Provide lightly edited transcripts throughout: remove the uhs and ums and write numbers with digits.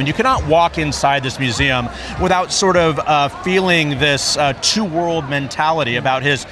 And you cannot walk inside this museum without sort of feeling this two-world mentality about his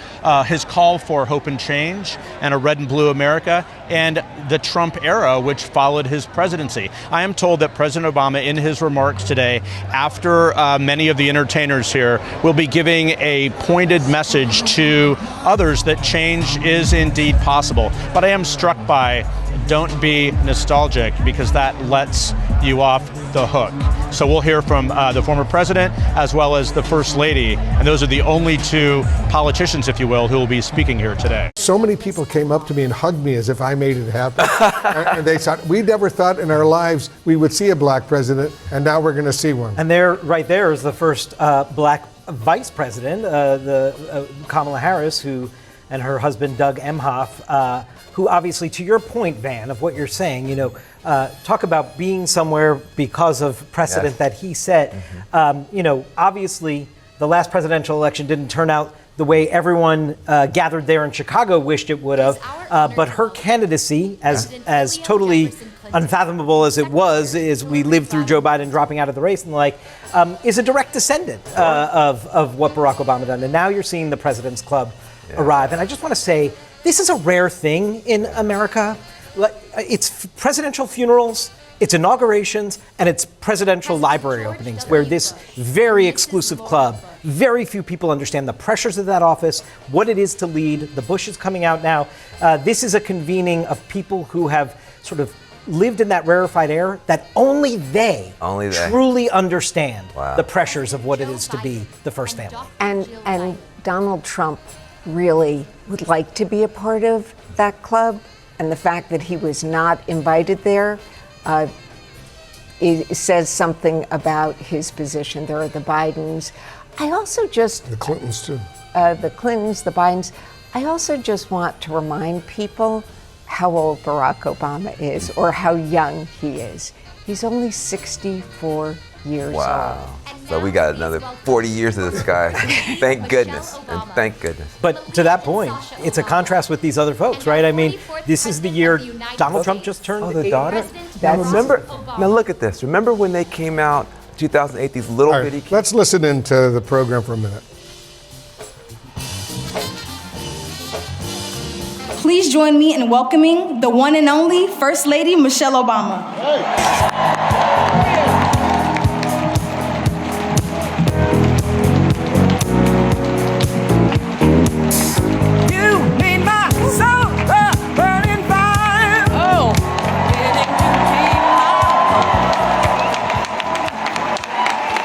call for hope and change and a red and blue America, and the Trump era, which followed his presidency. I am told that President Obama, in his remarks today, after many of the entertainers here, will be giving a pointed message to others that change is indeed possible. But I am struck by, don't be nostalgic, because that lets you off the hook. So we'll hear from the former president as well as the First Lady, and those are the only two politicians, if you will, who will be speaking here today. So many people came up to me and hugged me as if I made it happen. And they thought, we never thought in our lives we would see a black president, and now we're going to see one. And right there is the first black vice president, Kamala Harris, who and her husband Doug Emhoff, who obviously, to your point, Van, of what you're saying, talk about being somewhere because of precedent that he set. Obviously, the last presidential election didn't turn out the way everyone gathered there in Chicago wished it would have. But her candidacy, as totally unfathomable as it was, as we lived through Joe Biden dropping out of the race and the like, is a direct descendant of what Barack Obama done. And now you're seeing the President's Club arrive. And I just want to say, this is a rare thing in America. It's presidential funerals, it's inaugurations, and it's presidential library openings, where this very exclusive club, very few people understand the pressures of that office, what it is to lead. The Bush is coming out now. This is a convening of people who have sort of lived in that rarefied air that only they truly understand the pressures of what it is to be the first family. And Donald Trump really would like to be a part of that club, and the fact that he was not invited there it says something about his position. There are the Bidens. I also just... The Clintons, too. The Clintons, the Bidens. I also just want to remind people how old Barack Obama is, or how young he is. He's only 64 years old. So we got another 40 years of this guy. Thank goodness, and thank goodness. But to that point, it's a contrast with these other folks, right? I mean, this is the year Donald Trump just turned 80. The daughter? Now look at this. Remember when they came out, 2008, these little bitty kids? Let's listen into the program for a minute. Please join me in welcoming the one and only First Lady Michelle Obama.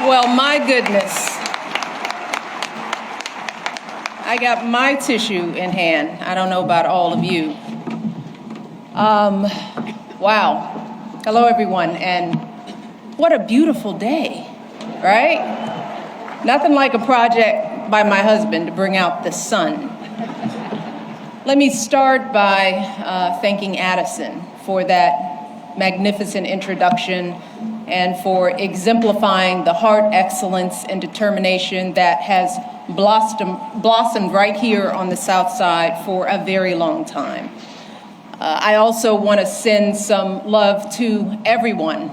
Well, my goodness. I got my tissue in hand. I don't know about all of you. Wow. Hello, everyone, and what a beautiful day, right? Nothing like a project by my husband to bring out the sun. Let me start by thanking Addison for that magnificent introduction and for exemplifying the heart, excellence, and determination that has blossomed right here on the South Side for a very long time. I also want to send some love to everyone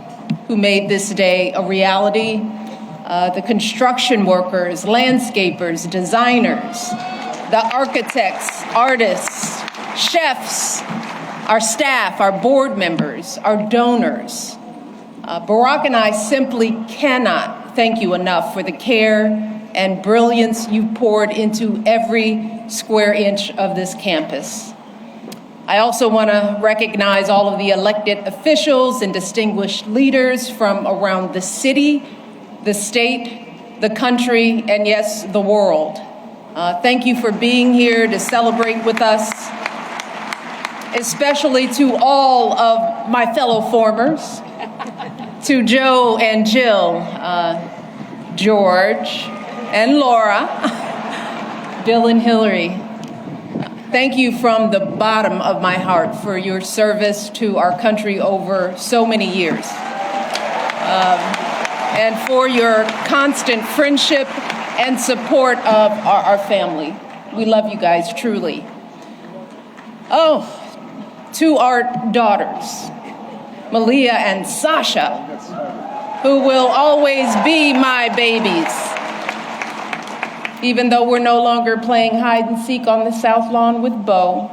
who made this day a reality. The construction workers, landscapers, designers, the architects, artists, chefs, our staff, our board members, our donors. Barack and I simply cannot thank you enough for the care and brilliance you've poured into every square inch of this campus. I also want to recognize all of the elected officials and distinguished leaders from around the city, the state, the country, and yes, the world. Thank you for being here to celebrate with us, especially to all of my fellow formers, to Joe and Jill, George and Laura, Bill and Hillary. Thank you from the bottom of my heart for your service to our country over so many years. And for your constant friendship and support of our family. We love you guys, truly. Oh, to our daughters, Malia and Sasha. who will always be my babies. Even though we're no longer playing hide and seek on the South Lawn with Bo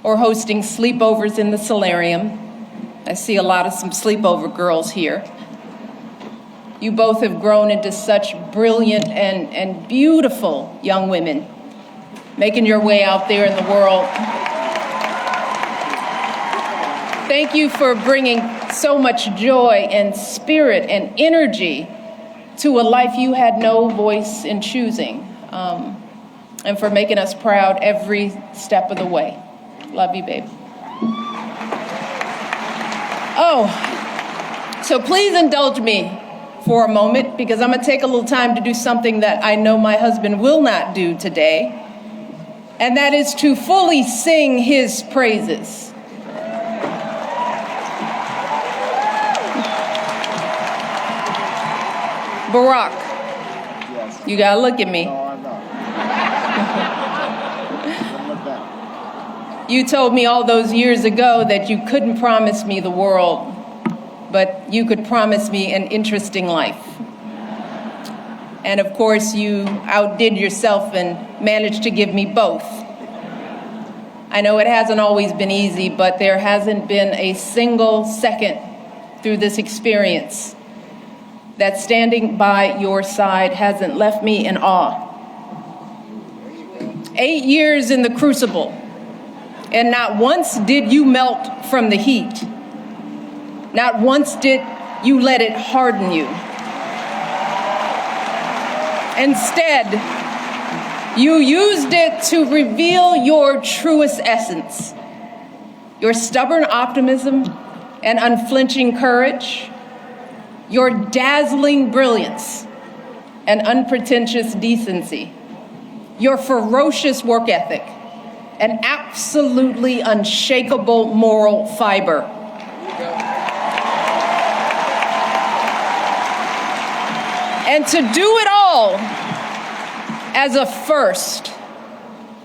or hosting sleepovers in the solarium. I see a lot of some sleepover girls here. You both have grown into such brilliant and beautiful young women, making your way out there in the world. Thank you for bringing so much joy and spirit and energy to a life you had no voice in choosing, and for making us proud every step of the way. Love you, babe. Oh, so please indulge me for a moment, because I'm gonna take a little time to do something that I know my husband will not do today, and that is to fully sing his praises. Barack, yes. You gotta look at me. No, I'm not. You told me all those years ago that you couldn't promise me the world, but you could promise me an interesting life. And of course, you outdid yourself and managed to give me both. I know it hasn't always been easy, but there hasn't been a single second through this experience that standing by your side hasn't left me in awe. 8 years in the crucible, and not once did you melt from the heat. Not once did you let it harden you. Instead, you used it to reveal your truest essence, your stubborn optimism and unflinching courage, your dazzling brilliance and unpretentious decency, your ferocious work ethic, and absolutely unshakable moral fiber. And to do it all as a first,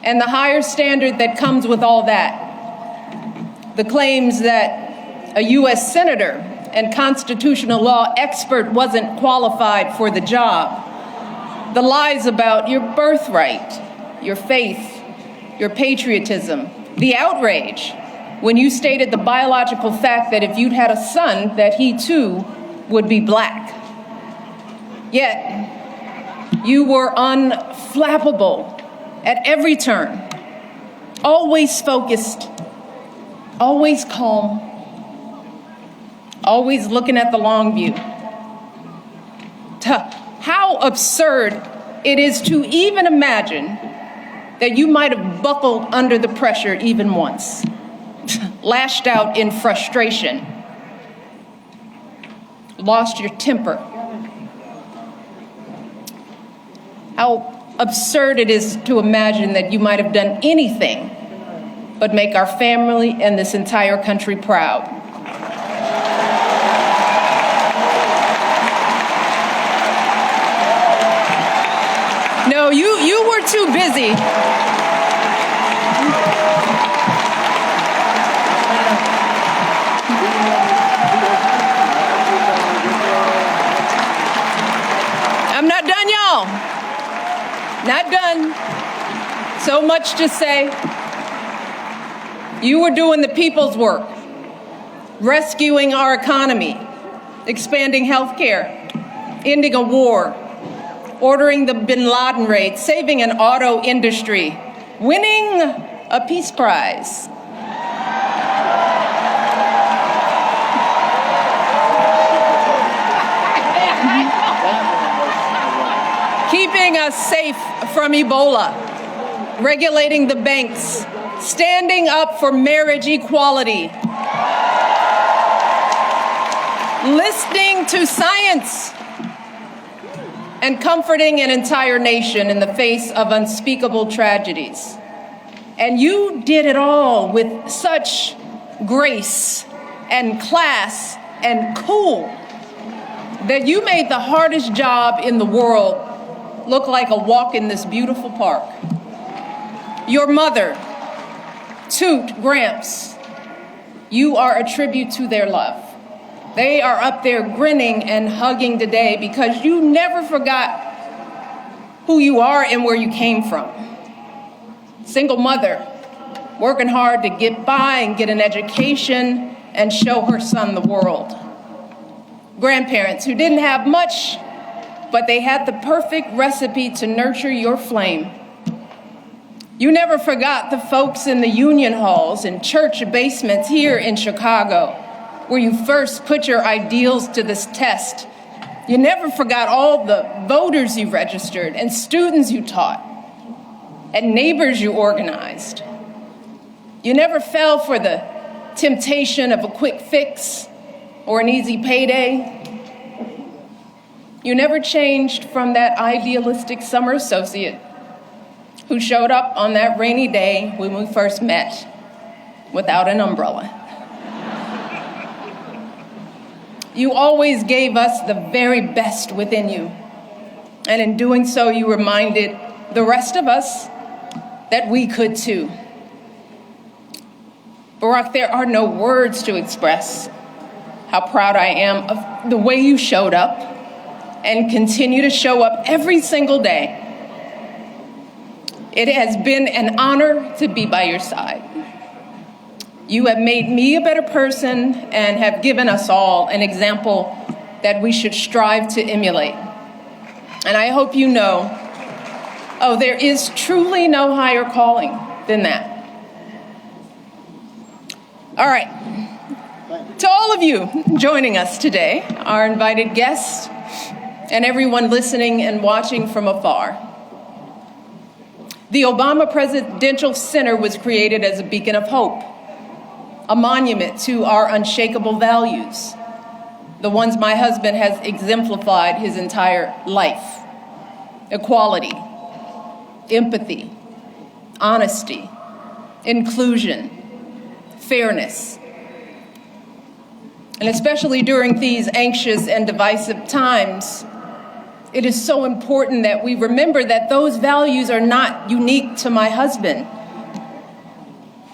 and the higher standard that comes with all that, the claims that a U.S. senator and constitutional law expert wasn't qualified for the job, the lies about your birthright, your faith, your patriotism, the outrage when you stated the biological fact that if you'd had a son, that he too would be black. Yet, you were unflappable at every turn, always focused, always calm, always looking at the long view. How absurd it is to even imagine that you might have buckled under the pressure even once, lashed out in frustration, lost your temper. How absurd it is to imagine that you might have done anything but make our family and this entire country proud. No, you were too busy. I'm not done, y'all. Not done. So much to say. You were doing the people's work, rescuing our economy, expanding health care, ending a war, ordering the Bin Laden raid, saving an auto industry, winning a peace prize. Keeping us safe from Ebola, regulating the banks, standing up for marriage equality, listening to science, and comforting an entire nation in the face of unspeakable tragedies. And you did it all with such grace and class and cool that you made the hardest job in the world look like a walk in this beautiful park. Your mother, Toot Gramps, you are a tribute to their love, They are up there grinning and hugging today because you never forgot who you are and where you came from. Single mother, working hard to get by and get an education and show her son the world. Grandparents who didn't have much, but they had the perfect recipe to nurture your flame. You never forgot the folks in the union halls and church basements here in Chicago, where you first put your ideals to this test. You never forgot all the voters you registered and students you taught and neighbors you organized. You never fell for the temptation of a quick fix or an easy payday. You never changed from that idealistic summer associate who showed up on that rainy day when we first met without an umbrella. You always gave us the very best within you. And in doing so, you reminded the rest of us that we could too. Barack, there are no words to express how proud I am of the way you showed up and continue to show up every single day. It has been an honor to be by your side. You have made me a better person and have given us all an example that we should strive to emulate. And I hope you know, there is truly no higher calling than that. All right. To all of you joining us today, our invited guests, and everyone listening and watching from afar, the Obama Presidential Center was created as a beacon of hope, a monument to our unshakable values, the ones my husband has exemplified his entire life: equality, empathy, honesty, inclusion, fairness. And especially during these anxious and divisive times, it is so important that we remember that those values are not unique to my husband.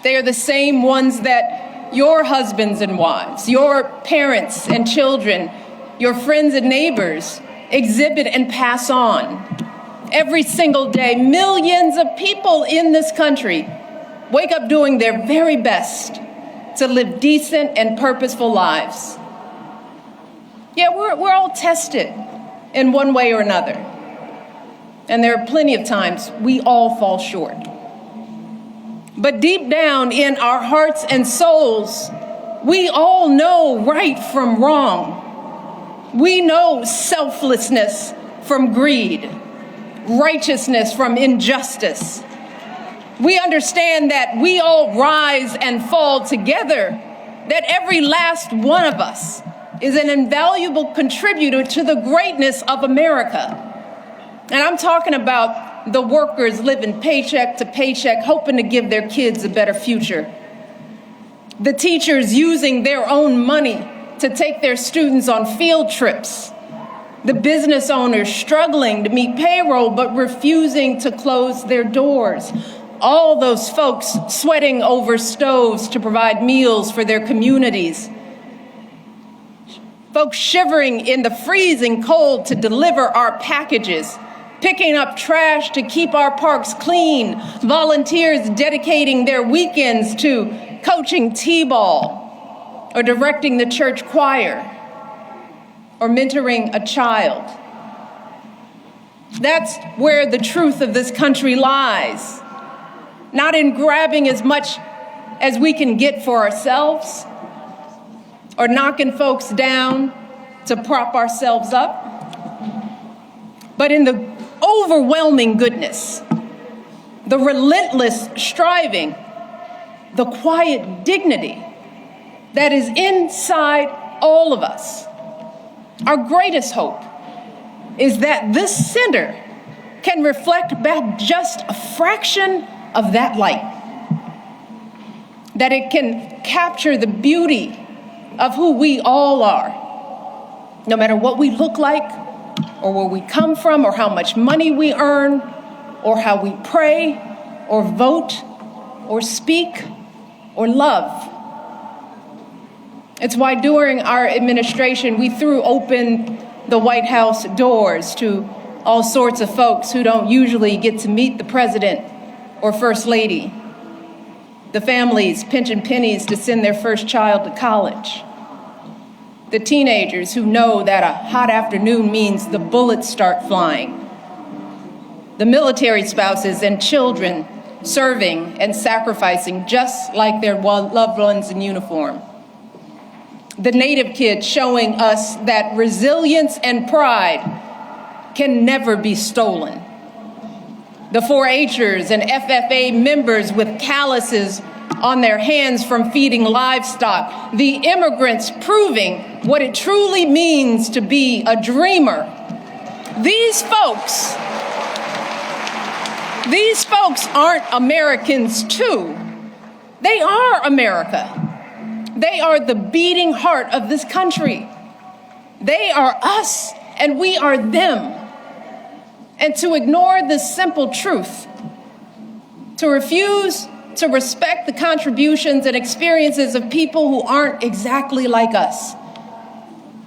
They are the same ones that your husbands and wives, your parents and children, your friends and neighbors exhibit and pass on. Every single day, millions of people in this country wake up doing their very best to live decent and purposeful lives. Yeah, we're all tested in one way or another. And there are plenty of times we all fall short. But deep down in our hearts and souls, we all know right from wrong. We know selflessness from greed, righteousness from injustice. We understand that we all rise and fall together, that every last one of us is an invaluable contributor to the greatness of America. And I'm talking about the workers living paycheck to paycheck, hoping to give their kids a better future. The teachers using their own money to take their students on field trips. The business owners struggling to meet payroll but refusing to close their doors. All those folks sweating over stoves to provide meals for their communities. Folks shivering in the freezing cold to deliver our packages, picking up trash to keep our parks clean, volunteers dedicating their weekends to coaching t-ball or directing the church choir or mentoring a child. That's where the truth of this country lies. Not in grabbing as much as we can get for ourselves or knocking folks down to prop ourselves up, but in the overwhelming goodness, the relentless striving, the quiet dignity that is inside all of us. Our greatest hope is that this center can reflect back just a fraction of that light, that it can capture the beauty of who we all are, no matter what we look like, or where we come from, or how much money we earn, or how we pray, or vote, or speak, or love. It's why during our administration, we threw open the White House doors to all sorts of folks who don't usually get to meet the president or first lady. The families pinching pennies to send their first child to college. The teenagers who know that a hot afternoon means the bullets start flying. The military spouses and children serving and sacrificing just like their loved ones in uniform. The Native kids showing us that resilience and pride can never be stolen. The 4-H'ers and FFA members with calluses on their hands from feeding livestock. The immigrants proving what it truly means to be a dreamer. These folks aren't Americans too. They are America. They are the beating heart of this country. They are us and we are them. And to ignore this simple truth, to refuse to respect the contributions and experiences of people who aren't exactly like us,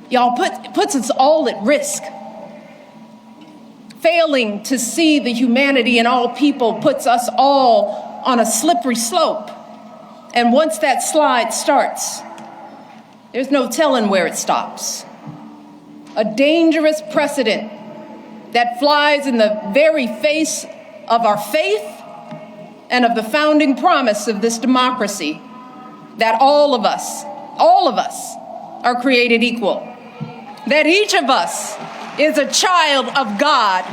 y'all, puts us all at risk. Failing to see the humanity in all people puts us all on a slippery slope. And once that slide starts, there's no telling where it stops. A dangerous precedent that flies in the very face of our faith and of the founding promise of this democracy, that all of us are created equal, that each of us is a child of God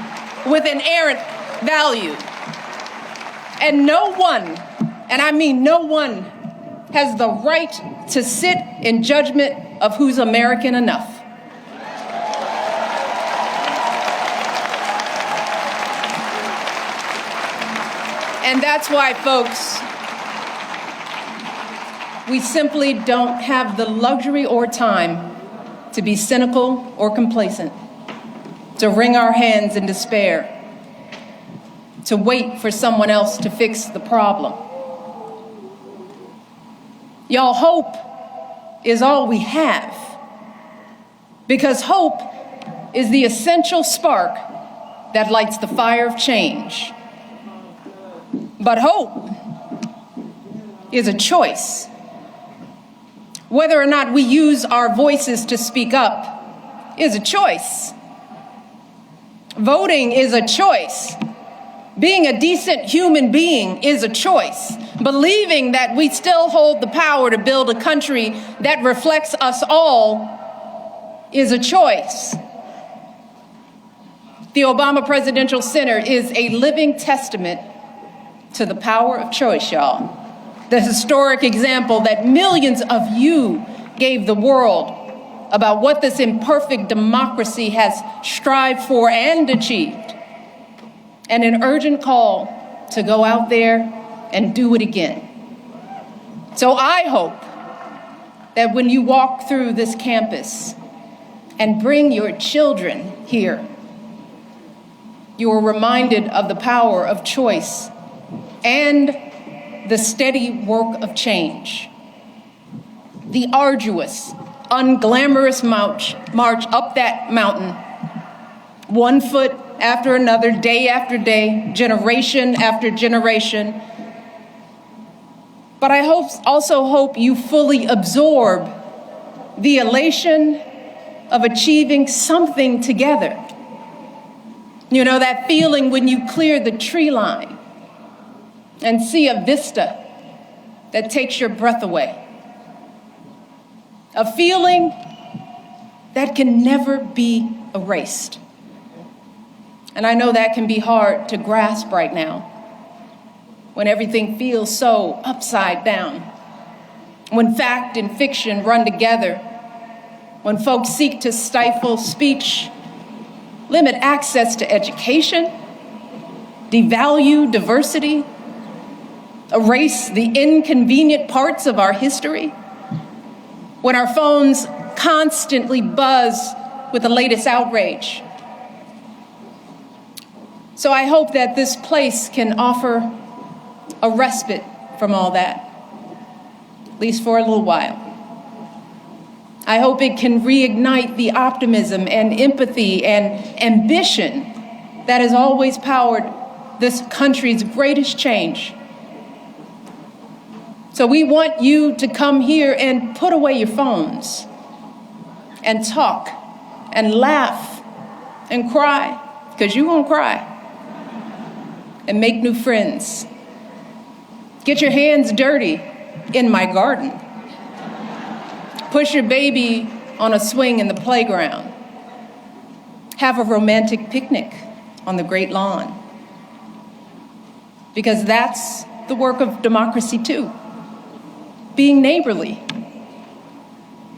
with inerrant value. And no one, and I mean no one, has the right to sit in judgment of who's American enough. And that's why, folks, we simply don't have the luxury or time to be cynical or complacent, to wring our hands in despair, to wait for someone else to fix the problem. Y'all, hope is all we have, because hope is the essential spark that lights the fire of change. But hope is a choice. Whether or not we use our voices to speak up is a choice. Voting is a choice. Being a decent human being is a choice. Believing that we still hold the power to build a country that reflects us all is a choice. The Obama Presidential Center is a living testament to the power of choice, y'all. The historic example that millions of you gave the world about what this imperfect democracy has strived for and achieved. And an urgent call to go out there and do it again. So I hope that when you walk through this campus and bring your children here, you are reminded of the power of choice and the steady work of change. The arduous, unglamorous march up that mountain, one foot after another, day after day, generation after generation. But I also hope you fully absorb the elation of achieving something together. You know, that feeling when you clear the tree line and see a vista that takes your breath away. A feeling that can never be erased. And I know that can be hard to grasp right now, when everything feels so upside down, when fact and fiction run together, when folks seek to stifle speech, limit access to education, devalue diversity, erase the inconvenient parts of our history, when our phones constantly buzz with the latest outrage. So I hope that this place can offer a respite from all that, at least for a little while. I hope it can reignite the optimism and empathy and ambition that has always powered this country's greatest change. So we want you to come here and put away your phones and talk and laugh and cry, because you're gonna cry, and make new friends. Get your hands dirty in my garden. Push your baby on a swing in the playground. Have a romantic picnic on the great lawn. Because that's the work of democracy too. Being neighborly,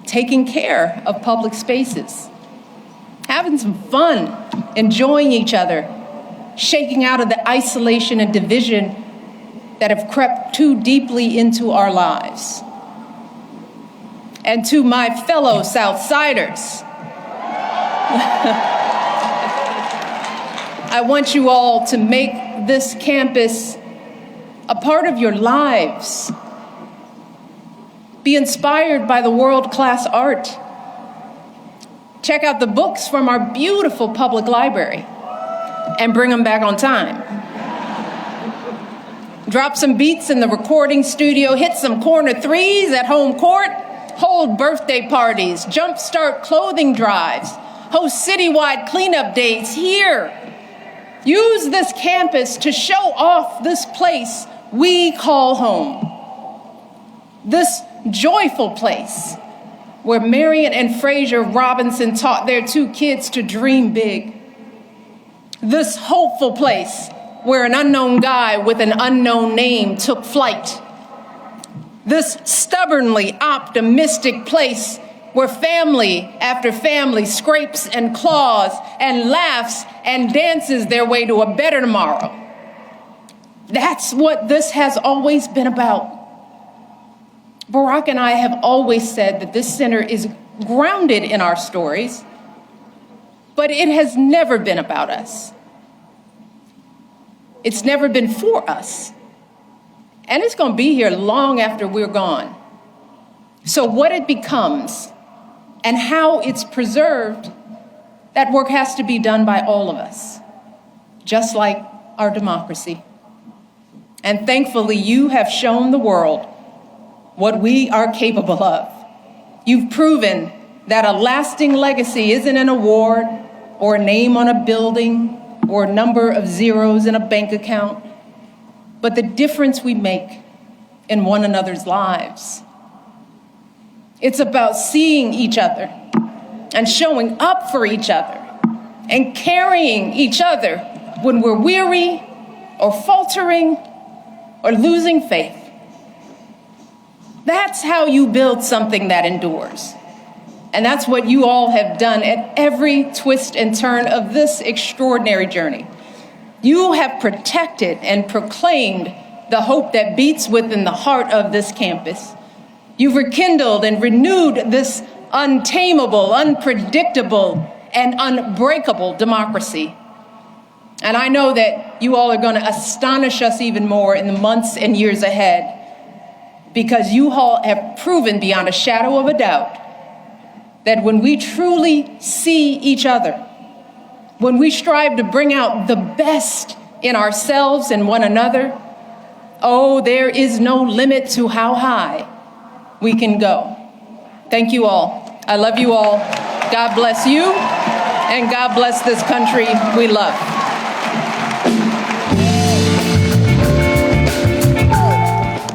taking care of public spaces, having some fun, enjoying each other, shaking out of the isolation and division that have crept too deeply into our lives. And to my fellow Southsiders, I want you all to make this campus a part of your lives. Be inspired by the world-class art. Check out the books from our beautiful public library and bring them back on time. Drop some beats in the recording studio, hit some corner threes at home court, hold birthday parties, jumpstart clothing drives, host citywide cleanup days here. Use this campus to show off this place we call home. This joyful place where Marion and Fraser Robinson taught their 2 kids to dream big. This hopeful place where an unknown guy with an unknown name took flight. This stubbornly optimistic place where family after family scrapes and claws and laughs and dances their way to a better tomorrow. That's what this has always been about. Barack and I have always said that this center is grounded in our stories, but it has never been about us. It's never been for us. And it's going to be here long after we're gone. So what it becomes and how it's preserved, that work has to be done by all of us, just like our democracy. And thankfully, you have shown the world what we are capable of. You've proven that a lasting legacy isn't an award or a name on a building or a number of zeros in a bank account, but the difference we make in one another's lives. It's about seeing each other and showing up for each other and carrying each other when we're weary or faltering or losing faith. That's how you build something that endures. And that's what you all have done at every twist and turn of this extraordinary journey. You have protected and proclaimed the hope that beats within the heart of this campus. You've rekindled and renewed this untamable, unpredictable, and unbreakable democracy. And I know that you all are going to astonish us even more in the months and years ahead, because you all have proven beyond a shadow of a doubt that when we truly see each other, when we strive to bring out the best in ourselves and one another, oh, there is no limit to how high we can go. Thank you all. I love you all. God bless you, and God bless this country we love.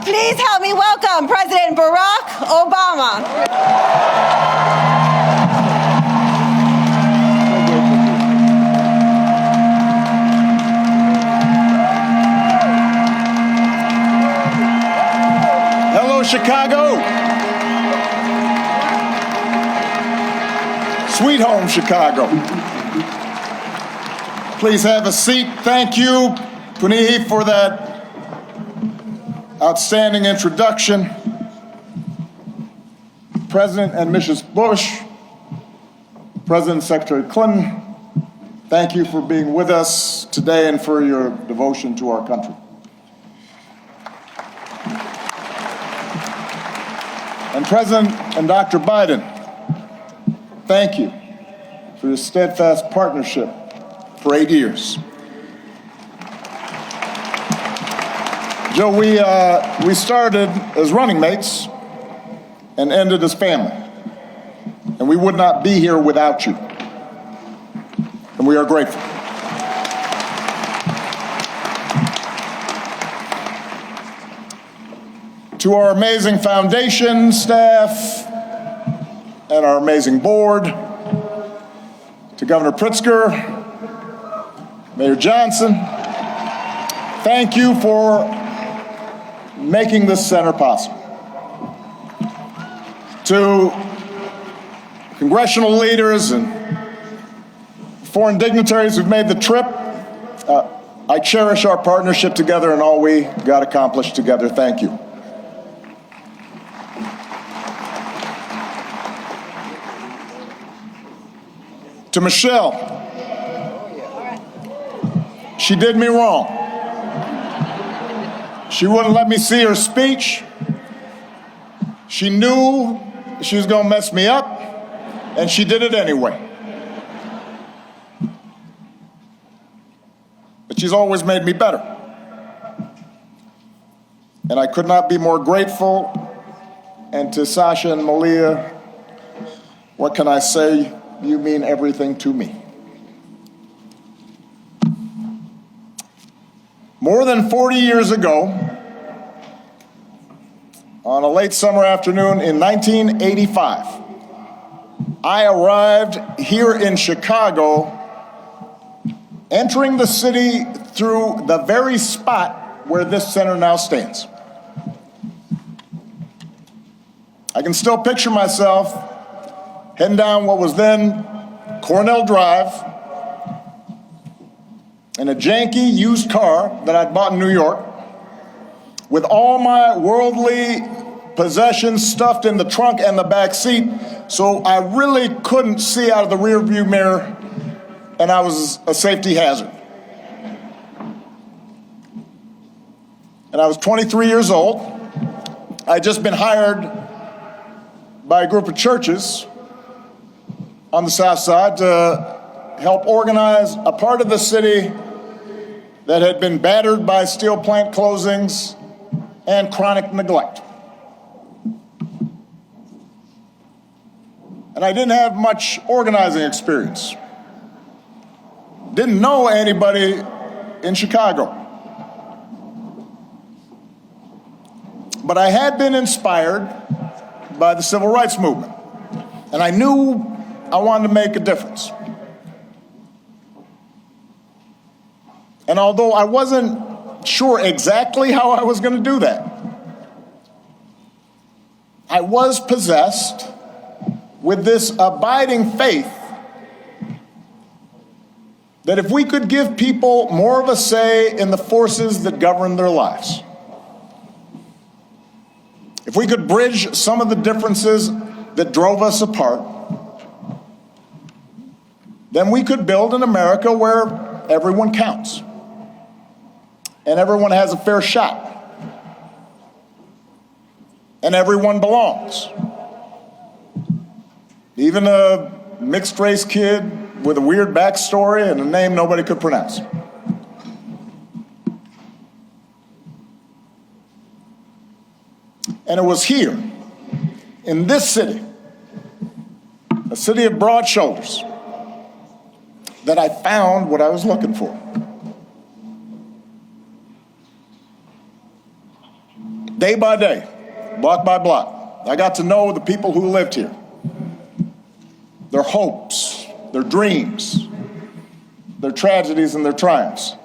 Please help me welcome President Barack Obama. Hello, Chicago. Sweet home, Chicago. Please have a seat. Thank you, Punihi, for that outstanding introduction. President and Mrs. Bush, President and Secretary Clinton, thank you for being with us today and for your devotion to our country. And President and Dr. Biden, thank you for your steadfast partnership for 8 years. Joe, we started as running mates and ended as family. And we would not be here without you. And we are grateful. To our amazing foundation staff and our amazing board, to Governor Pritzker, Mayor Johnson, thank you for making this center possible. To congressional leaders and foreign dignitaries who've made the trip, I cherish our partnership together and all we got accomplished together. Thank you. To Michelle, she did me wrong. She wouldn't let me see her speech. She knew she was going to mess me up, and she did it anyway. But she's always made me better. And I could not be more grateful. And to Sasha and Malia, what can I say? You mean everything to me. More than 40 years ago, on a late summer afternoon in 1985, I arrived here in Chicago, entering the city through the very spot where this center now stands. I can still picture myself heading down what was then Cornell Drive in a janky used car that I'd bought in New York, with all my worldly possessions stuffed in the trunk and the back seat, so I really couldn't see out of the rearview mirror, and I was a safety hazard. And I was 23 years old. I'd just been hired by a group of churches on the South Side to help organize a part of the city that had been battered by steel plant closings and chronic neglect. And I didn't have much organizing experience. Didn't know anybody in Chicago. But I had been inspired by the civil rights movement, and I knew I wanted to make a difference. And although I wasn't sure exactly how I was going to do that, I was possessed with this abiding faith that if we could give people more of a say in the forces that govern their lives, if we could bridge some of the differences that drove us apart, then we could build an America where everyone counts and everyone has a fair shot and everyone belongs. Even a mixed-race kid with a weird backstory and a name nobody could pronounce. And it was here, in this city, a city of broad shoulders, that I found what I was looking for. Day by day, block by block, I got to know the people who lived here, their hopes, their dreams, their tragedies and their triumphs.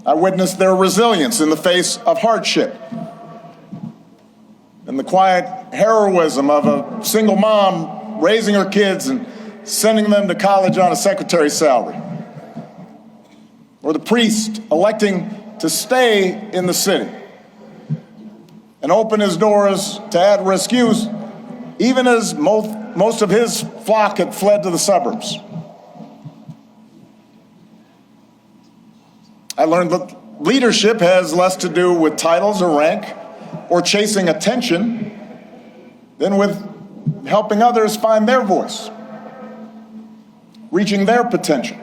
I witnessed their resilience in the face of hardship and the quiet heroism of a single mom raising her kids and sending them to college on a secretary's salary, or the priest electing to stay in the city and open his doors to at-risk youth, even as most of his flock had fled to the suburbs. I learned that leadership has less to do with titles or rank or chasing attention than with helping others find their voice, reaching their potential,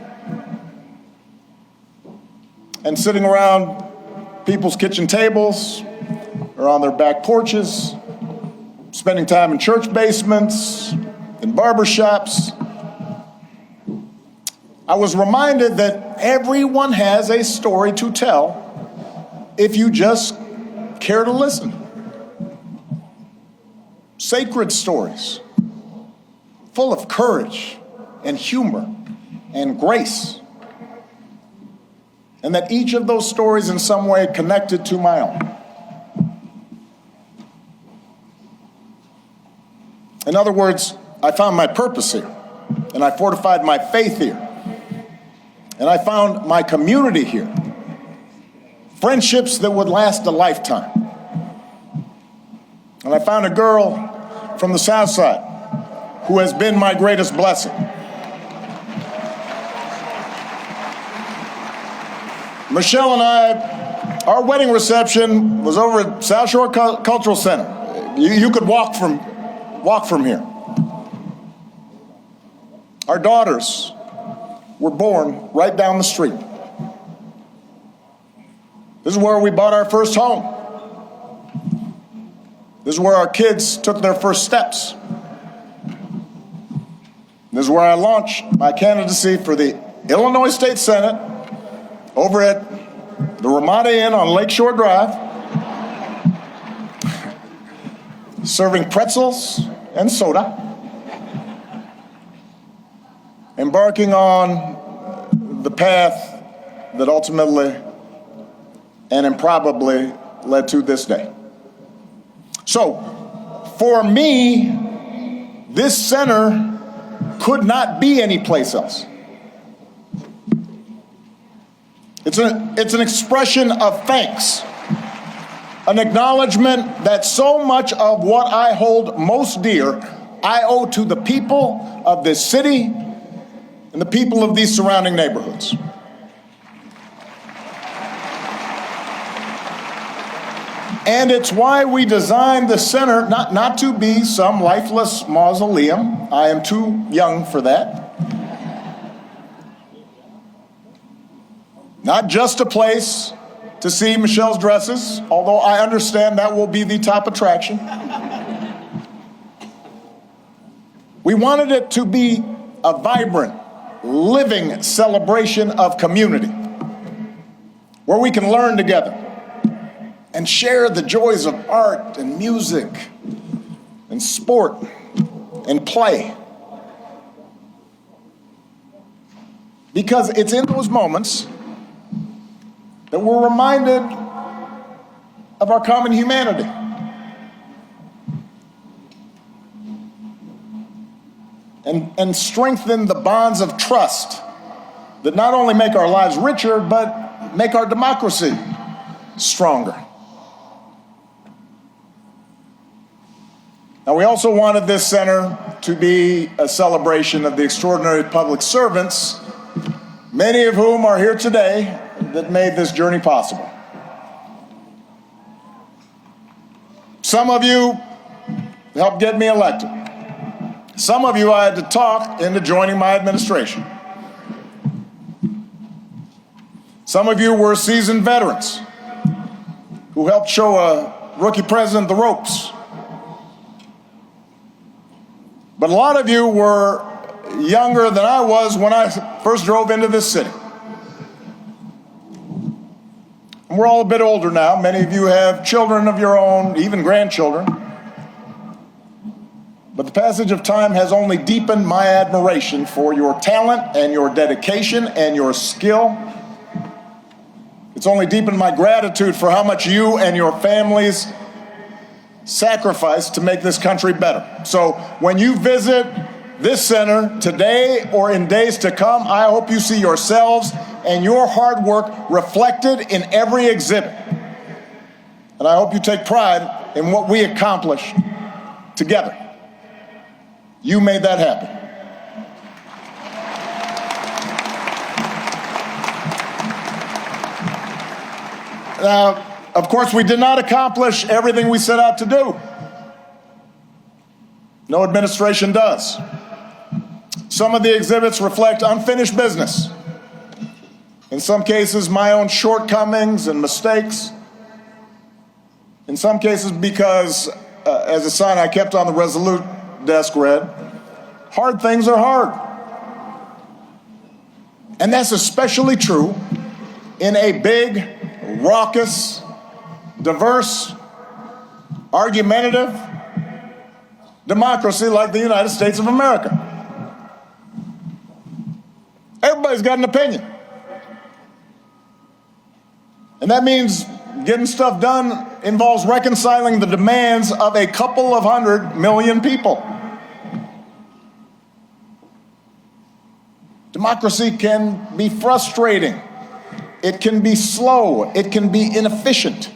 and sitting around people's kitchen tables or on their back porches, spending time in church basements, in barbershops. I was reminded that everyone has a story to tell if you just care to listen. Sacred stories, full of courage and humor and grace, and that each of those stories in some way connected to my own. In other words, I found my purpose here, and I fortified my faith here, and I found my community here, friendships that would last a lifetime. And I found a girl from the South Side who has been my greatest blessing. Michelle and I, our wedding reception was over at South Shore Cultural Center. You could walk from here. Our daughters were born right down the street. This is where we bought our first home. This is where our kids took their first steps. This is where I launched my candidacy for the Illinois State Senate over at the Ramada Inn on Lakeshore Drive, serving pretzels and soda, embarking on the path that ultimately and improbably led to this day. So, for me, this center could not be any place else. It's an expression of thanks, an acknowledgement that so much of what I hold most dear I owe to the people of this city and the people of these surrounding neighborhoods. And it's why we designed the center not to be some lifeless mausoleum. I am too young for that. Not just a place to see Michelle's dresses, although I understand that will be the top attraction. We wanted it to be a vibrant, living celebration of community, where we can learn together and share the joys of art and music and sport and play. Because it's in those moments that we're reminded of our common humanity. And strengthen the bonds of trust that not only make our lives richer, but make our democracy stronger. Now, we also wanted this center to be a celebration of the extraordinary public servants, many of whom are here today, that made this journey possible. Some of you helped get me elected. Some of you I had to talk into joining my administration. Some of you were seasoned veterans who helped show a rookie president the ropes. But a lot of you were younger than I was when I first drove into this city. And we're all a bit older now. Many of you have children of your own, even grandchildren. But the passage of time has only deepened my admiration for your talent and your dedication and your skill. It's only deepened my gratitude for how much you and your families sacrifice to make this country better. So when you visit this center today or in days to come, I hope you see yourselves and your hard work reflected in every exhibit. And I hope you take pride in what we accomplished together. You made that happen. Now, of course, we did not accomplish everything we set out to do. No administration does. Some of the exhibits reflect unfinished business. In some cases, my own shortcomings and mistakes. In some cases, because, as a sign I kept on the Resolute desk read, hard things are hard. And that's especially true in a big, raucous, diverse, argumentative democracy like the United States of America. Everybody's got an opinion. And that means getting stuff done involves reconciling the demands of a couple of 100 million people. Democracy can be frustrating. It can be slow. It can be inefficient.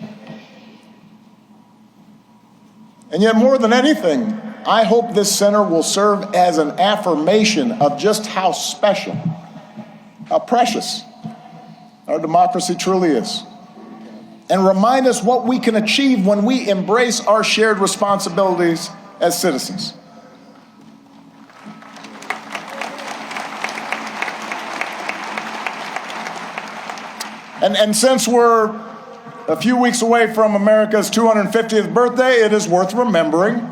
And yet, more than anything, I hope this center will serve as an affirmation of just how special, how precious our democracy truly is, and remind us what we can achieve when we embrace our shared responsibilities as citizens. And since we're a few weeks away from America's 250th birthday, it is worth remembering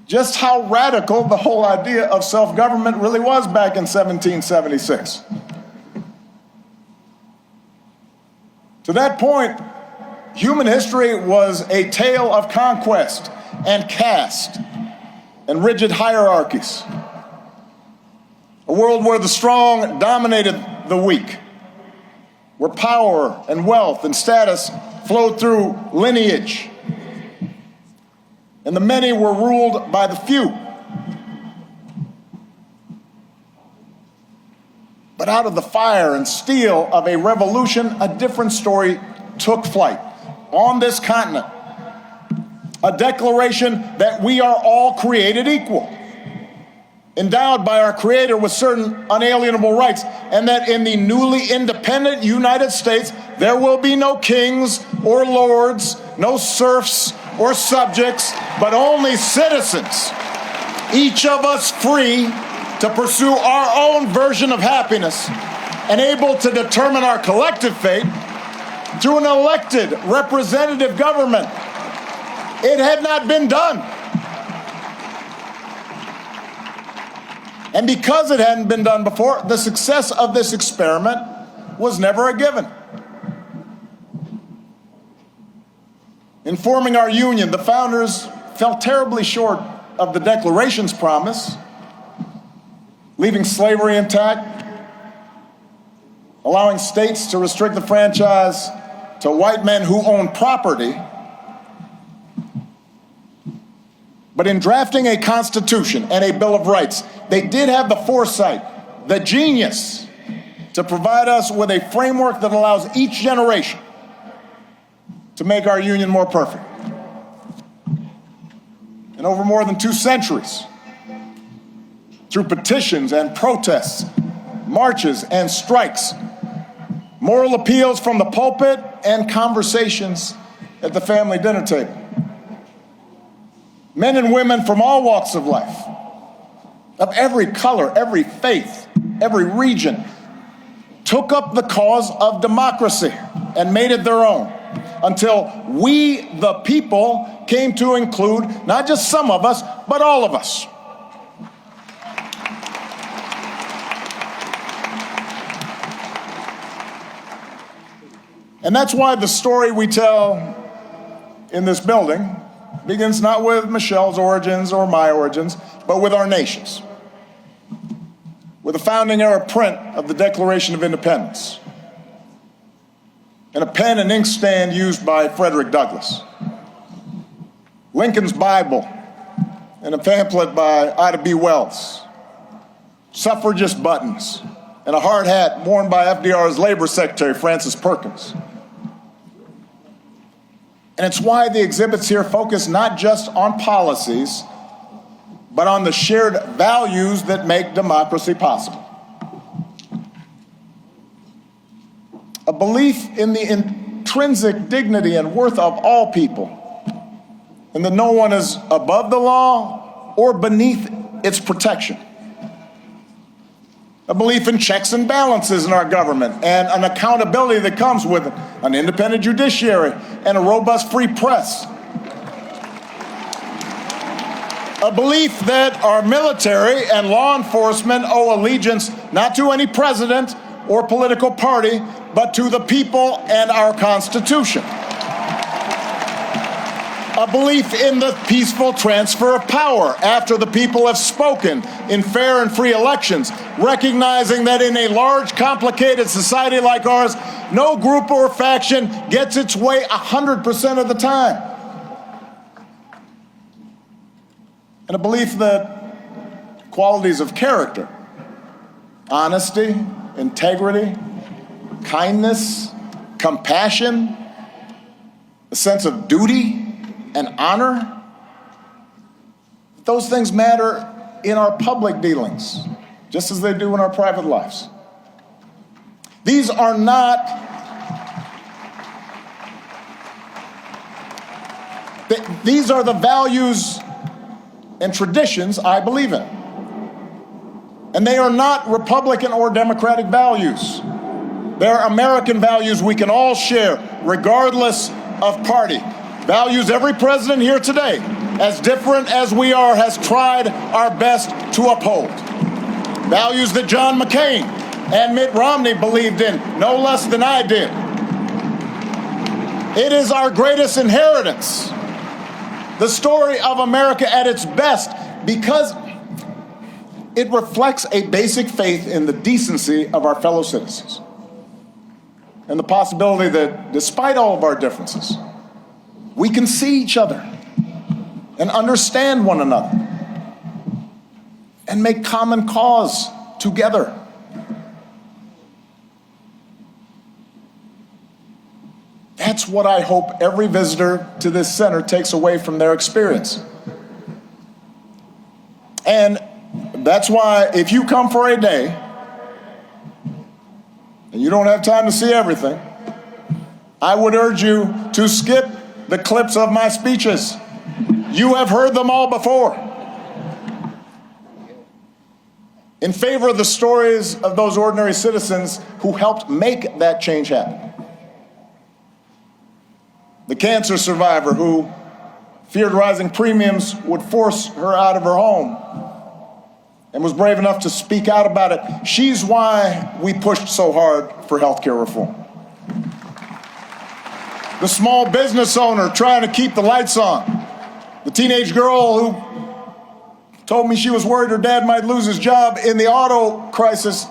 just how radical the whole idea of self-government really was back in 1776. To that point, human history was a tale of conquest and caste and rigid hierarchies. A world where the strong dominated the weak, where power and wealth and status flowed through lineage, and the many were ruled by the few. But out of the fire and steel of a revolution, a different story took flight on this continent. A declaration that we are all created equal, endowed by our Creator with certain unalienable rights, and that in the newly independent United States, there will be no kings or lords, no serfs or subjects, but only citizens, each of us free to pursue our own version of happiness and able to determine our collective fate through an elected representative government. It had not been done. And because it hadn't been done before, the success of this experiment was never a given. In forming our union, the founders fell terribly short of the Declaration's promise, leaving slavery intact, allowing states to restrict the franchise to white men who own property. But in drafting a Constitution and a Bill of Rights, they did have the foresight, the genius, to provide us with a framework that allows each generation to make our union more perfect. And over more than 2 centuries, through petitions and protests, marches and strikes, moral appeals from the pulpit, and conversations at the family dinner table, men and women from all walks of life, of every color, every faith, every region, took up the cause of democracy and made it their own, until we, the people, came to include not just some of us, but all of us. And that's why the story we tell in this building begins not with Michelle's origins or my origins, but with our nation's, with a founding era print of the Declaration of Independence, and a pen and inkstand used by Frederick Douglass, Lincoln's Bible, and a pamphlet by Ida B. Wells, suffragist buttons, and a hard hat worn by FDR's Labor Secretary, Francis Perkins. And it's why the exhibits here focus not just on policies, but on the shared values that make democracy possible. A belief in the intrinsic dignity and worth of all people, and that no one is above the law or beneath its protection. A belief in checks and balances in our government and an accountability that comes with an independent judiciary and a robust free press. A belief that our military and law enforcement owe allegiance not to any president or political party, but to the people and our Constitution. A belief in the peaceful transfer of power after the people have spoken in fair and free elections, recognizing that in a large, complicated society like ours, no group or faction gets its way 100% of the time. And a belief that qualities of character, honesty, integrity, kindness, compassion, a sense of duty, and honor, those things matter in our public dealings, just as they do in our private lives. These are not, these are the values and traditions I believe in. And they are not Republican or Democratic values. They're American values we can all share, regardless of party. Values every president here today, as different as we are, has tried our best to uphold. Values that John McCain and Mitt Romney believed in no less than I did. It is our greatest inheritance, the story of America at its best, because it reflects a basic faith in the decency of our fellow citizens and the possibility that, despite all of our differences, we can see each other and understand one another and make common cause together. That's what I hope every visitor to this center takes away from their experience. And that's why if you come for a day and you don't have time to see everything, I would urge you to skip the clips of my speeches. You have heard them all before. In favor of the stories of those ordinary citizens who helped make that change happen. The cancer survivor who feared rising premiums would force her out of her home and was brave enough to speak out about it. She's why we pushed so hard for health care reform. The small business owner trying to keep the lights on. The teenage girl who told me she was worried her dad might lose his job in the auto crisis.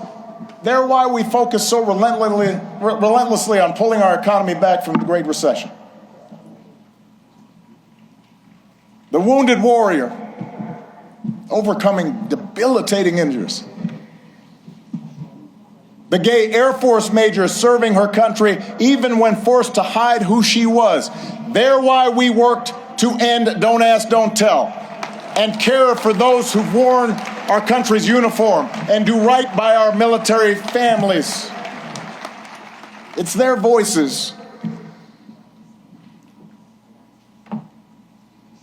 They're why we focus so relentlessly on pulling our economy back from the Great Recession. The wounded warrior overcoming debilitating injuries. The gay Air Force major serving her country even when forced to hide who she was. They're why we worked to end Don't Ask, Don't Tell and care for those who've worn our country's uniform and do right by our military families. It's their voices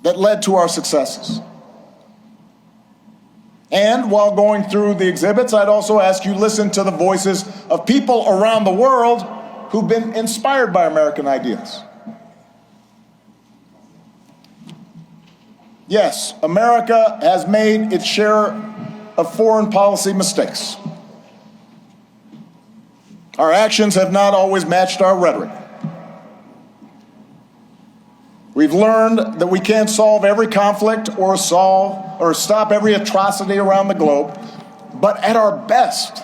that led to our successes. And while going through the exhibits, I'd also ask you listen to the voices of people around the world who've been inspired by American ideals. Yes, America has made its share of foreign policy mistakes. Our actions have not always matched our rhetoric. We've learned that we can't solve every conflict or stop every atrocity around the globe, but at our best,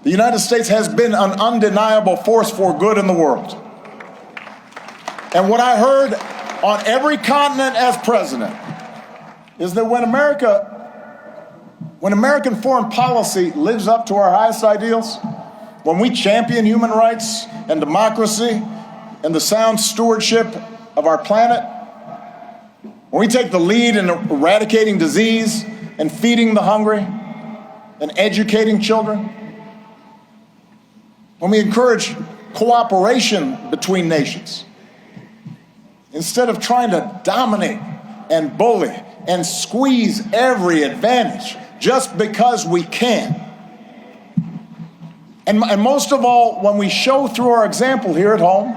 the United States has been an undeniable force for good in the world. And what I heard on every continent as president is that when American foreign policy lives up to our highest ideals, when we champion human rights and democracy and the sound stewardship of our planet, when we take the lead in eradicating disease and feeding the hungry and educating children, when we encourage cooperation between nations, instead of trying to dominate and bully and squeeze every advantage just because we can. And most of all, when we show through our example here at home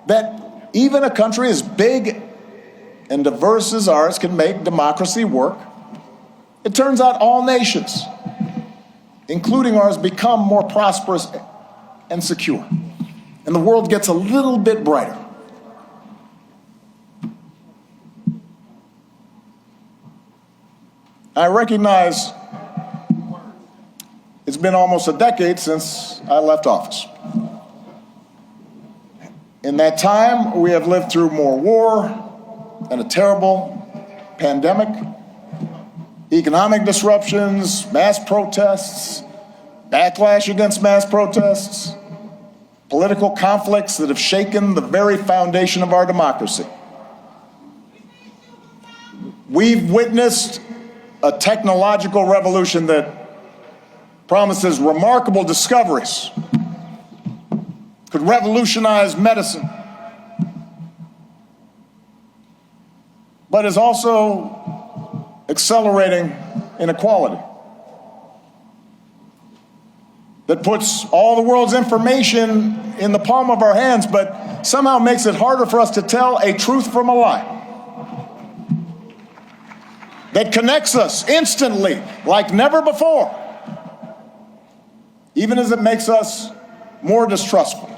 that even a country as big and diverse as ours can make democracy work, it turns out all nations, including ours, become more prosperous and secure. And the world gets a little bit brighter. I recognize it's been almost a decade since I left office. In that time, we have lived through more war and a terrible pandemic, economic disruptions, mass protests, backlash against mass protests, political conflicts that have shaken the very foundation of our democracy. We've witnessed a technological revolution that promises remarkable discoveries, could revolutionize medicine, but is also accelerating inequality, that puts all the world's information in the palm of our hands, but somehow makes it harder for us to tell a truth from a lie, that connects us instantly like never before, even as it makes us more distrustful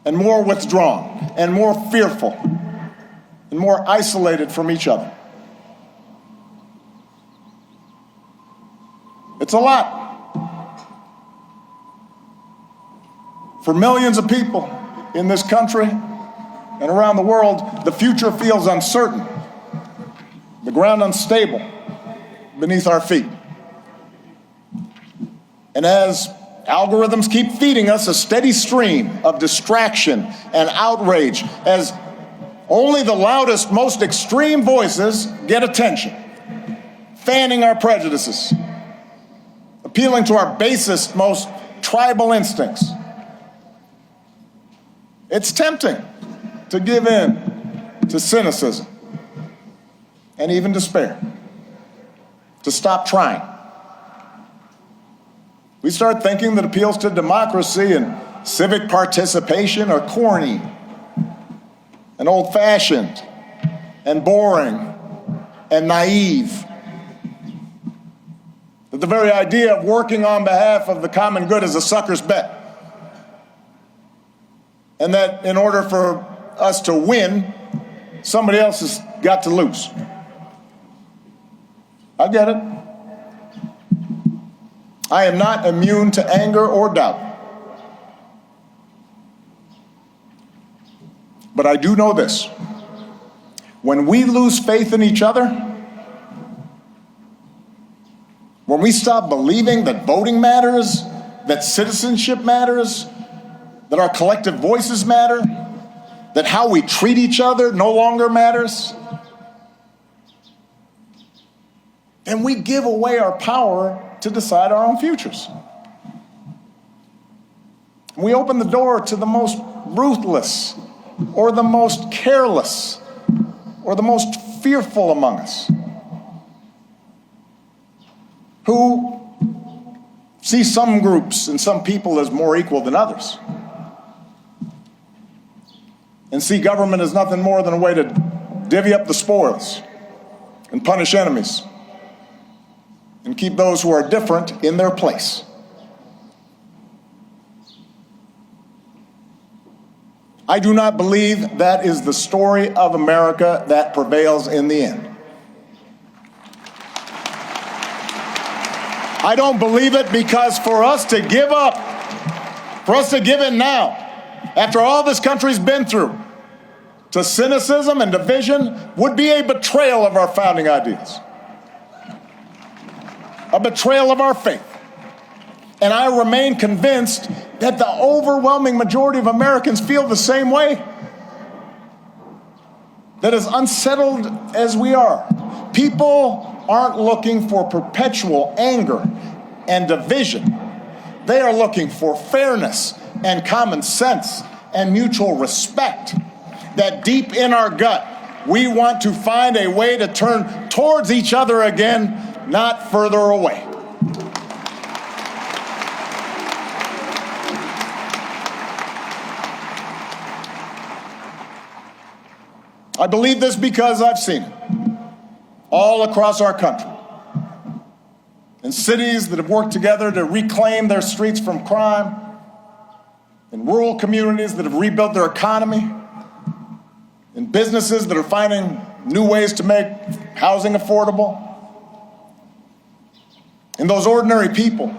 and more withdrawn and more fearful and more isolated from each other. It's a lot. For millions of people in this country and around the world, the future feels uncertain, the ground unstable beneath our feet. And as algorithms keep feeding us a steady stream of distraction and outrage, as only the loudest, most extreme voices get attention, fanning our prejudices, appealing to our basest, most tribal instincts, it's tempting to give in to cynicism and even despair, to stop trying. We start thinking that appeals to democracy and civic participation are corny and old-fashioned and boring and naive. That the very idea of working on behalf of the common good is a sucker's bet. And that in order for us to win, somebody else has got to lose. I get it. I am not immune to anger or doubt. But I do know this. When we lose faith in each other, when we stop believing that voting matters, that citizenship matters, that our collective voices matter, that how we treat each other no longer matters, then we give away our power to decide our own futures. We open the door to the most ruthless, or the most careless, or the most fearful among us, who see some groups and some people as more equal than others, and see government as nothing more than a way to divvy up the spoils and punish enemies and keep those who are different in their place. I do not believe that is the story of America that prevails in the end. I don't believe it because for us to give up, for us to give in now, after all this country's been through, to cynicism and division would be a betrayal of our founding ideas, a betrayal of our faith. And I remain convinced that the overwhelming majority of Americans feel the same way. That as unsettled as we are, people aren't looking for perpetual anger and division. They are looking for fairness and common sense and mutual respect. That deep in our gut, We want to find a way to turn towards each other again, not further away. I believe this because I've seen it all across our country. In cities that have worked together to reclaim their streets from crime, in rural communities that have rebuilt their economy, in businesses that are finding new ways to make housing affordable, in those ordinary people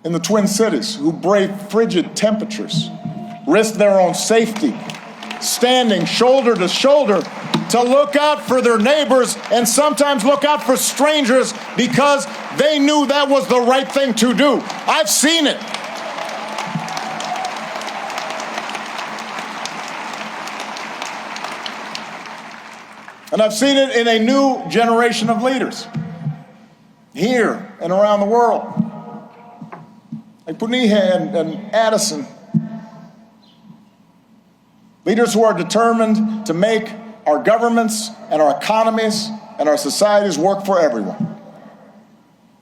in the Twin Cities who brave frigid temperatures, risk their own safety, standing shoulder to shoulder to look out for their neighbors and sometimes look out for strangers because they knew that was the right thing to do. I've seen it. And I've seen it in a new generation of leaders here and around the world, like Punihya and Addison. Leaders who are determined to make our governments and our economies and our societies work for everyone.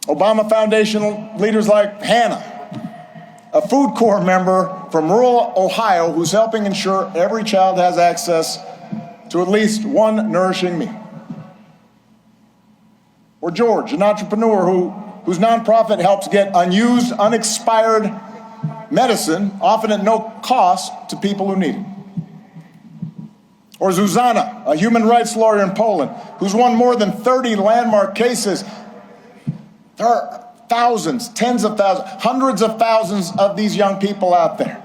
Obama Foundation leaders like Hannah, a Food Corps member from rural Ohio who's helping ensure every child has access to at least one nourishing meal. Or George, an entrepreneur whose nonprofit helps get unused, unexpired medicine, often at no cost, to people who need it. Or Zuzana, a human rights lawyer in Poland, who's won more than 30 landmark cases. There are thousands, tens of thousands, hundreds of thousands of these young people out there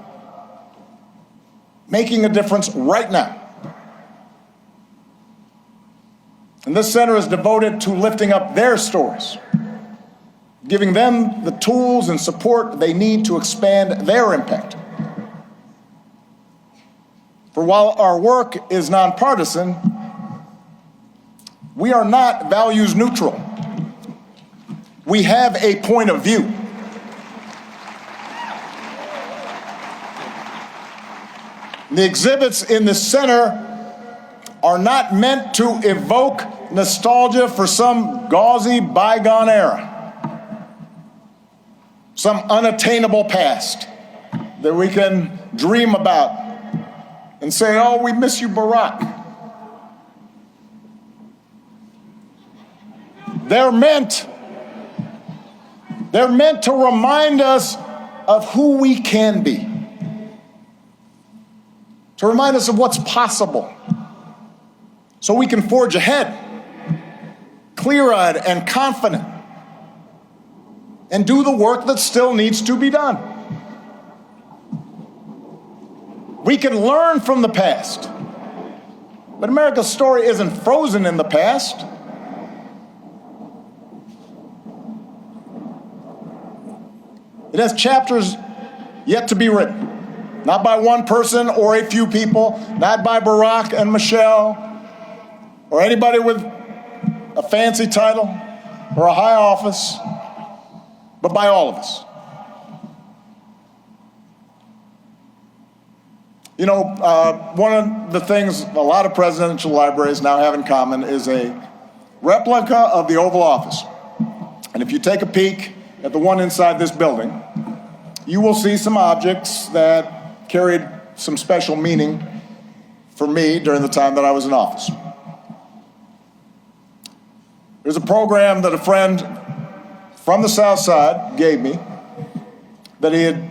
making a difference right now. And this center is devoted to lifting up their stories, giving them the tools and support they need to expand their impact. For while our work is nonpartisan, we are not values neutral. We have a point of view. The exhibits in the center are not meant to evoke nostalgia for some gauzy bygone era, some unattainable past that we can dream about and say, oh, we miss you, Barack. They're meant to remind us of who we can be, to remind us of what's possible, so we can forge ahead, clear-eyed and confident, and do the work that still needs to be done. We can learn from the past, but America's story isn't frozen in the past. It has chapters yet to be written, not by one person or a few people, not by Barack and Michelle, or anybody with a fancy title or a high office, but by all of us. You know, one of the things a lot of presidential libraries now have in common is a replica of the Oval Office. And if you take a peek at the one inside this building, you will see some objects that carried some special meaning for me during the time that I was in office. There's a program that a friend from the South Side gave me that he had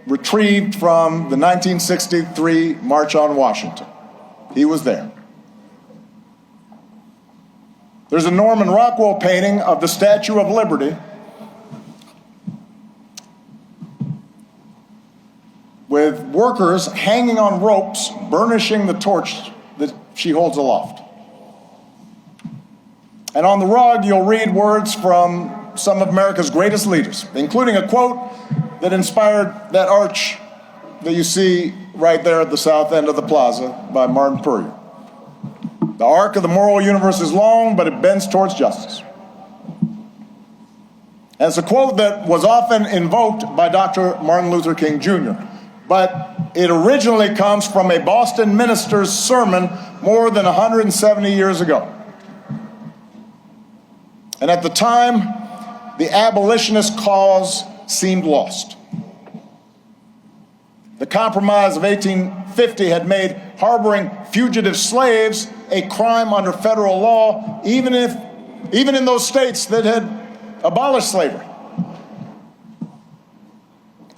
retrieved from the 1963 March on Washington. He was there. There's a Norman Rockwell painting of the Statue of Liberty with workers hanging on ropes, burnishing the torch that she holds aloft. And on the rug, you'll read words from some of America's greatest leaders, including a quote that inspired that arch that you see right there at the south end of the plaza by Martin Puryear. The arc of the moral universe is long, but it bends towards justice. And it's a quote that was often invoked by Dr. Martin Luther King Jr., but it originally comes from a Boston minister's sermon more than 170 years ago. And at the time, the abolitionist cause seemed lost. The Compromise of 1850 had made harboring fugitive slaves a crime under federal law, even in those states that had abolished slavery.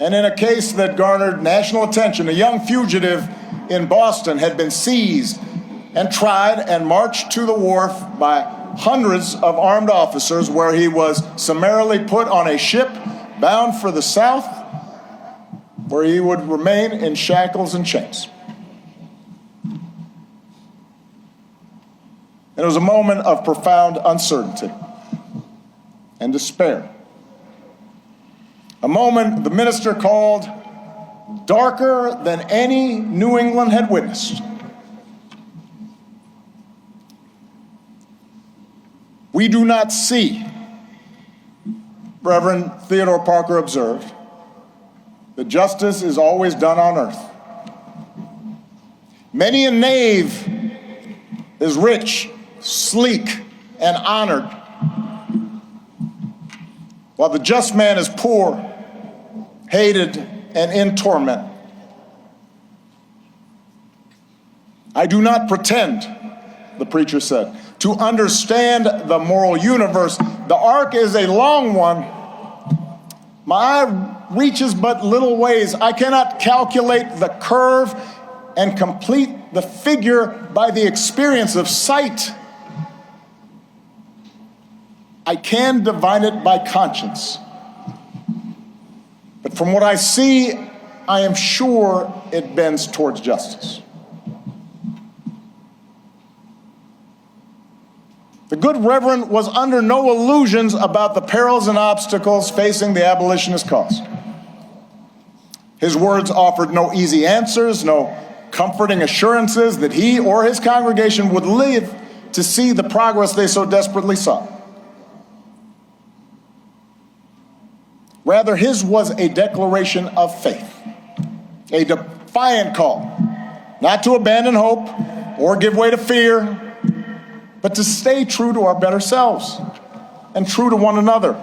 And in a case that garnered national attention, a young fugitive in Boston had been seized and tried and marched to the wharf by hundreds of armed officers, where he was summarily put on a ship bound for the South, where he would remain in shackles and chains. And it was a moment of profound uncertainty and despair. A moment the minister called darker than any New England had witnessed. We do not see, Reverend Theodore Parker observed, that justice is always done on earth. Many a knave is rich, sleek, and honored, while the just man is poor, hated, and in torment. I do not pretend, the preacher said, to understand the moral universe. The arc is a long one. My eye reaches but little ways. I cannot calculate the curve and complete the figure by the experience of sight. I can divine it by conscience. But from what I see, I am sure it bends towards justice. The good Reverend was under no illusions about the perils and obstacles facing the abolitionist cause. His words offered no easy answers, no comforting assurances that he or his congregation would live to see the progress they so desperately sought. Rather, his was a declaration of faith, a defiant call, not to abandon hope or give way to fear, but to stay true to our better selves and true to one another,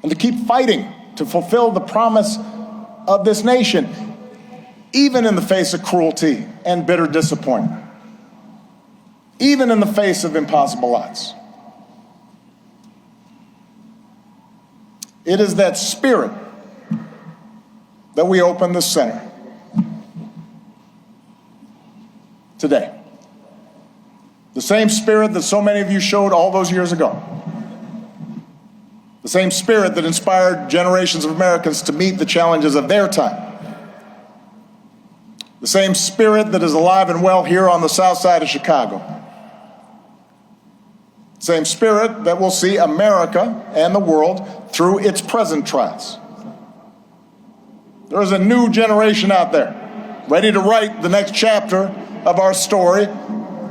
and to keep fighting to fulfill the promise of this nation, even in the face of cruelty and bitter disappointment, even in the face of impossible odds. It is that spirit that we open the center today. The same spirit that so many of you showed all those years ago. The same spirit that inspired generations of Americans to meet the challenges of their time. The same spirit that is alive and well here on the south side of Chicago. The same spirit that will see America and the world through its present trials. There is a new generation out there, ready to write the next chapter of our story.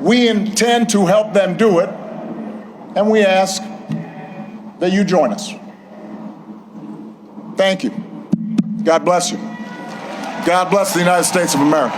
We intend to help them do it, and we ask that you join us. Thank you. God bless you. God bless the United States of America.